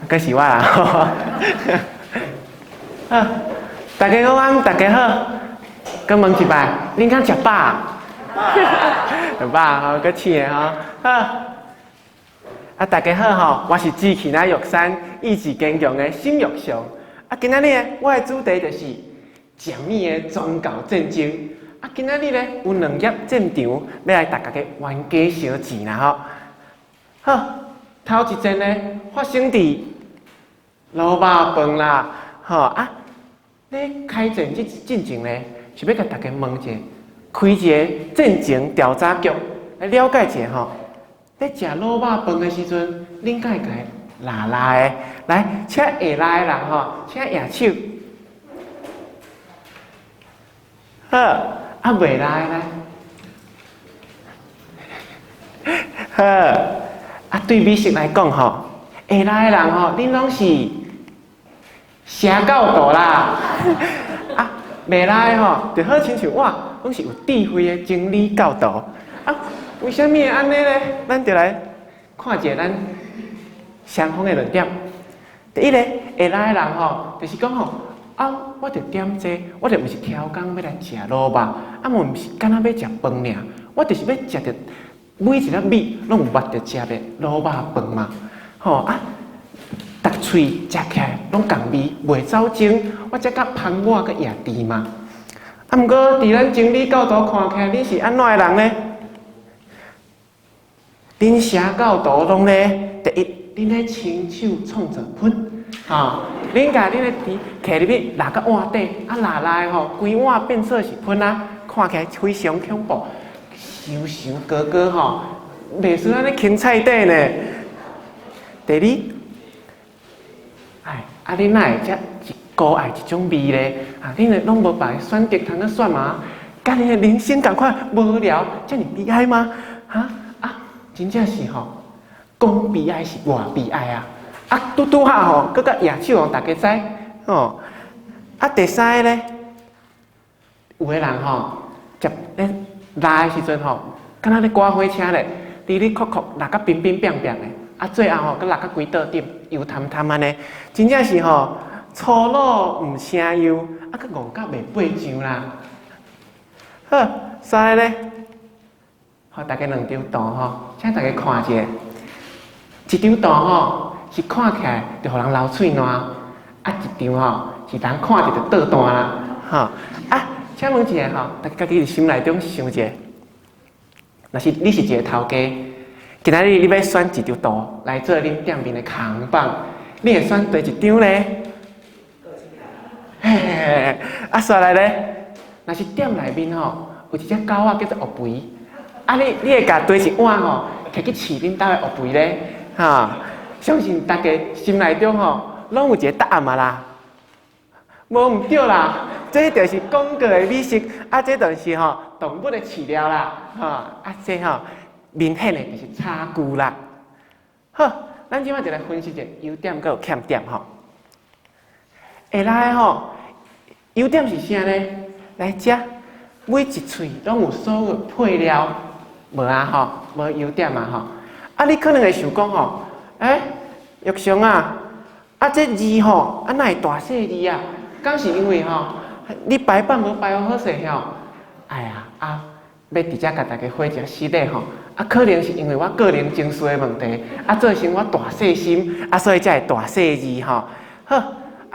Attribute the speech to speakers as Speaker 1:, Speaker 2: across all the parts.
Speaker 1: 阁是我啦。好，大家午安，大家好。阁问一摆，恁敢食饱？食饱吼，阁试的吼。好。大家好吼，我是志气那玉山意志坚强的沈玉祥。今仔日呢，我的主题就是正面的宣告战争。今仔日呢，有2页战场要来大家嘅冤家相见啦吼。好，头一阵呢，发生伫卤肉饭啦，吼咧开战进前呢，是要甲大家问一下，开一个战情调查局来了解一下吼。在食卤肉饭的时阵，恁敢会甲拉的？来，请会拉的人吼，请举手。好，袂拉的来。好，对美食来讲吼，会拉的人吼，恁拢是声够大啦。袂拉的吼，就好亲像我，拢是有智慧的经理教导。为什么会安尼呢？咱就来看一下咱双方的论点。第一个，会来的人吼，就是讲吼，我着点这，我着毋是挑工要来食卤肉，我毋是干那要食饭尔，我就是要食着每一粒米拢有捌着食的卤肉饭嘛。吼逐喙食起来拢共味，袂走精，我才甲芳我甲野猪嘛。毋过伫咱经理教导看起来，你是安怎的人呢？恁声到大拢咧，第一，恁咧亲手创造喷，恁甲恁咧摕入去拿个碗底，拿来吼，规碗变做是喷看起来非常恐怖，想高高吼，袂输咱咧芹菜底呢。第二，恁哪会遮高爱一种味咧？恁咧拢无别选择通去选嘛？甲恁的人生共款无聊，遮尔悲哀吗？真正是吼，讲悲哀是偌悲哀拄下吼，搁甲举手大家知吼。第三个咧，有个人吼，食咧拉的时阵吼，敢若咧刮火车咧，哩哩哭哭，拉甲冰冰冰冰的，最后吼，搁拉甲规倒点，油淡淡安尼，真正是吼，粗鲁毋声优，搁戆甲袂爬上啦。好，三个咧。好，大家2张图吼，请大家看一下。一张图吼是看起来就互人流喙烂，一张吼是人看着就倒弹啦。请问一下吼，大家家己心内中想一下，若是你是一个头家，今仔日你要选一张图来做恁店面的扛棒，你会选第一张咧？煞来咧，若是店内面吼有一只狗叫做乌肥。你会甲堆一碗吼，摕去饲恁兜的乌肥咧，相信大家心内中吼，拢有一个答案嘛啦。无毋对啦，这就是广告的美食，这就是吼动物的饲料啦，这吼明显的就是差距啦。好，咱即摆就来分析一下优点佮有欠点吼。会来吼，优点是啥呢？来遮每一喙拢有所有配料。无吼，无优点吼。你可能会想讲吼，玉祥这字吼，哪会大细字敢是因为吼，你排版无排好势吼？要直接甲大家回一下实例吼，可能是因为我个人情绪的问题，造成我大细心，所以才会大细字吼。好，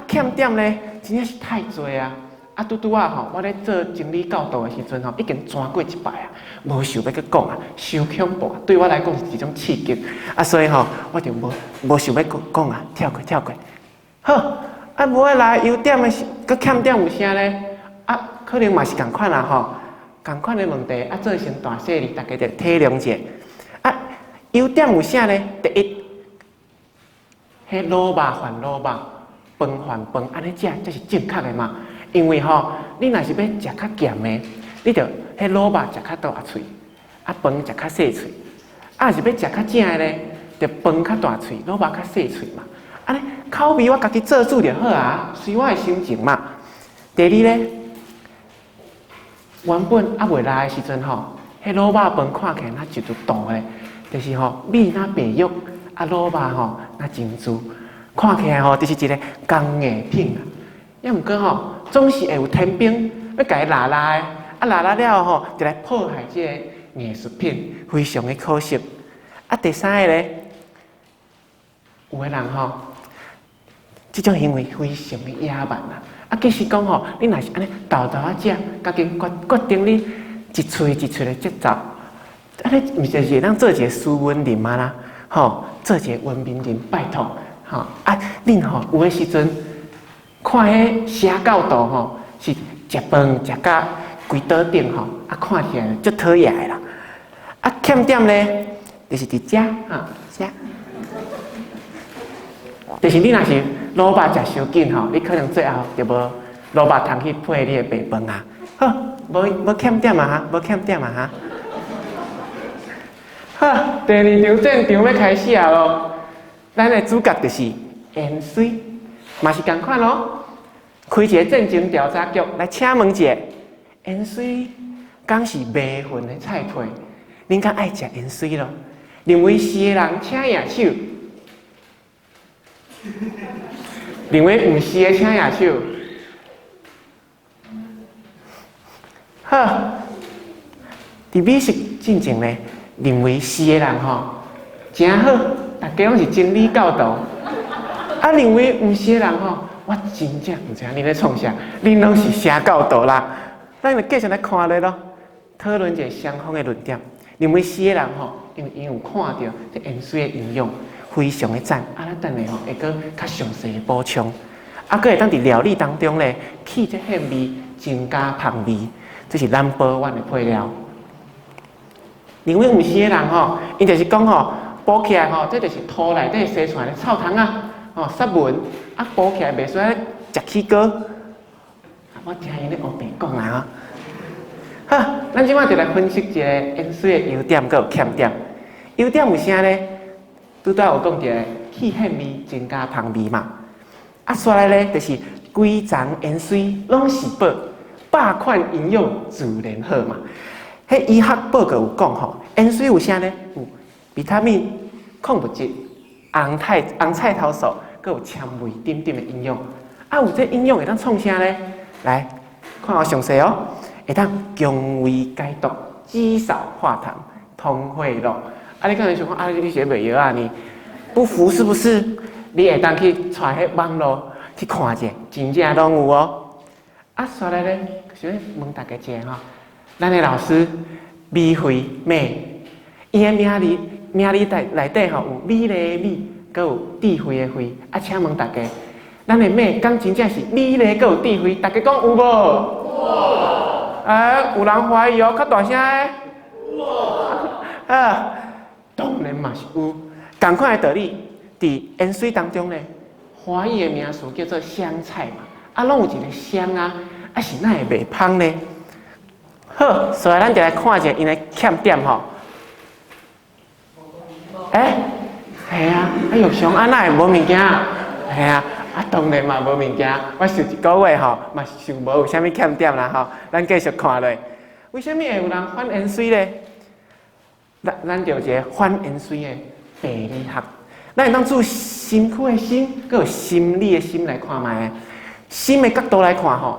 Speaker 1: 欠点咧，真正是太多拄吼，我咧做经理教导的时阵吼，已经转过一摆无想要去讲伤恐怖，对我来讲是一种刺激所以吼，我就无想要讲跳过。好，无爱来优点的是，佮欠点有啥咧？可能嘛是共款吼，共款的问题造成大细字，大家就体谅者。优点有啥咧？第一，迄卤肉换卤肉，饭换饭，安尼食才是正确的嘛。因为吼，你若是要食较咸的，你着迄卤肉食较大喙，饭食较细喙；是要食较正的咧，着饭较大喙，卤肉较细喙嘛。安尼口味我家己做主就好随我的心情嘛。第二咧，原本未来的时阵吼，迄卤肉饭看起来那就大咧，就是吼米那白肉，卤肉吼那真珠。看起来吼就是一个工艺品啊。要毋过吼，总是会有天兵要甲伊拉拉的，拉拉了吼，就来破坏这个艺术品，非常的可惜。第三个咧，有个人吼，这种行为非常的野蛮啦。其实讲吼，你若是安尼豆豆啊食，甲经决定你一喙一喙的节奏，安尼毋就是会当做一个斯文人嘛啦？吼，做一个文明人，拜托，吼恁吼有诶时阵。看迄写到图吼，是食饭食到规桌顶吼，看起来足讨厌的啦。欠点咧，就是伫遮遮，就是你若是萝卜食伤紧吼，你可能最后就无萝卜通去配你的白饭啊。好，无欠点啊无欠点啊好，第二场战场要开始啊咯。咱的主角就是盐水。嘛是同款咯，开一个战情调查局来请问一下，盐水敢是迷魂的菜配？恁敢爱食盐水咯？认为是的人请举手，认为毋是的请举手。好，伫美食进前咧，认为是的人吼真好，大家拢是真理教导。认为毋是的人吼，我真正毋知恁咧创啥，恁拢是邪教导啦。咱就继续来看咧咯，讨论一个双方的论点。认为是的人吼，因为伊有看到这盐水的营养，非常的赞。咱等下吼会搁较详细的补充。搁会当伫料理当中咧，去这香味，增加香味，这是No.1的配料。认为毋是的人吼，伊就是讲吼，补起来吼，这就是土内底生出来的臭虫啊。杀蚊补起来袂使食起膏。我听因咧黑白讲啦吼。好，咱即摆就来分析一个盐水的优点，佮有欠点。优点有啥咧？拄则有讲到去香味，增加香味嘛。再来咧，就是规丛盐水拢是宝，100款营养自然好嘛。迄医学报告有讲吼，盐水有啥咧？有维他命、矿物质。红菜头素，佮有纤维等等的营养。有这营养会当创啥咧？来看我详细哦。会当强胃解毒、减少化痰、通血路。你可能想讲，你写袂药啊？你不服是不是？你会当去带迄网络去看者，真正拢有哦。再来咧，想问大家一下吼，咱的老师美惠美，伊的名里内底吼有美丽的美，佮有智慧的慧。请问大家，咱的美敢真正是美丽佮有智慧？大家讲有无？有。有人怀疑哦，较大声的。有。当然嘛是有。同款的道理，伫盐水当中咧，华语的名词叫做香菜嘛。拢有一个香啊，是哪会袂芳呢？好，所以咱就来看一下因的欠点吼。系啊，玉祥哪会无物件？系啊，当然嘛无物件。我受一个月吼，嘛是无有啥物欠点啦吼。咱继续看落，为什么会有人反盐水咧？咱就一个反盐水的病理学。咱会当做身躯的心，佮有心理的心来看卖。心的角度来看吼，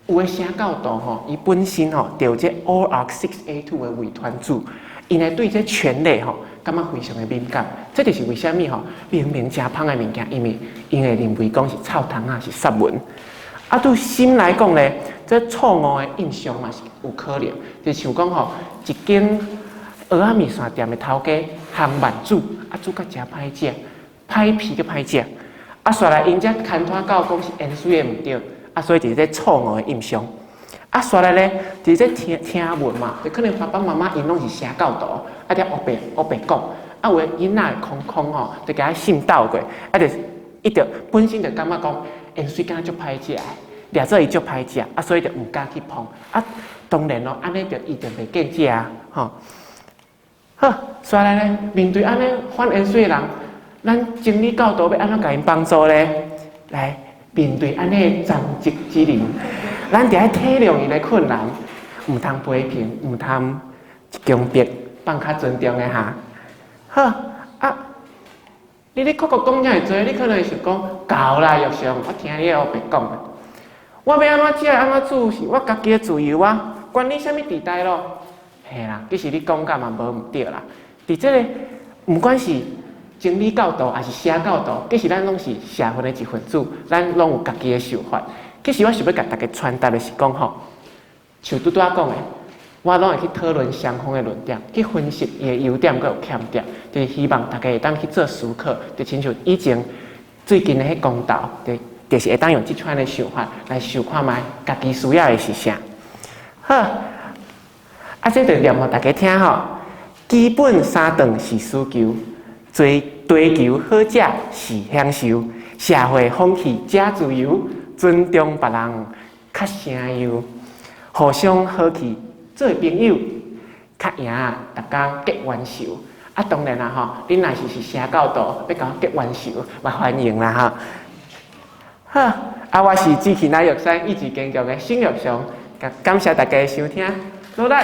Speaker 1: 有诶写到图吼，伊本身吼就有这 ORX6A2 的胃团组，因为对这醛类吼。感觉非常的敏感，这就是为什么吼明明真芳的物件，因为认为讲是臭虫啊，是杀蚊。对心来讲咧，这错误的印象嘛是有可能，就像讲吼，一间蚵仔面线店的头家烘慢煮，煮甲真歹食，歹皮个歹食。煞来因遮牵拖到讲是盐水的毋对，所以就是这错误的印象。煞来咧，就是这听闻嘛，就可能爸爸妈妈因拢是写教导。在黑白讲，有诶囡仔空吼，就甲伊信斗过，就是伊就本身就感觉讲盐水敢足歹食诶，掠做伊足歹食，所以就毋敢去碰。当然咯，安尼就伊就袂见食啊，吼。好，再来咧，面对安尼反盐水诶人，咱心理教导要安怎甲因帮助咧？来面对安尼残疾之人，咱就要体谅伊诶困难，毋通批评，毋通强迫。放较尊重的哈，好你咧讲讲遮尔多，你可能会想讲够啦，玉上，我听你后白讲啊。我要安怎食安怎煮，是我家己的自由啊，关你啥物地带咯？嘿啦，其实你讲甲嘛无毋对啦。伫即个，毋管是情理教导还是社教导，其实咱拢是社会的一份子，咱拢有家己的想法。其实我想要甲大家传达的是讲吼，像拄仔讲的，我拢会去讨论双方的论点，去分析伊的优点佮有欠点，就是希望大家会当去做思考，就亲像以前最近的迄公道，就是会当用即款的想法来想看卖家己需要的是啥。好，这就念互大家听吼。基本三顿是需求，追求好食是享受，社会风气真自由，尊重别人较声优，互相好气做朋友，较赢逐工结冤仇。啊，当然啦吼，你若是社教导要甲我结冤仇，嘛欢迎啦吼。好，我是志勤来玉山意志坚强的沈玉祥，感谢大家的收听，努力。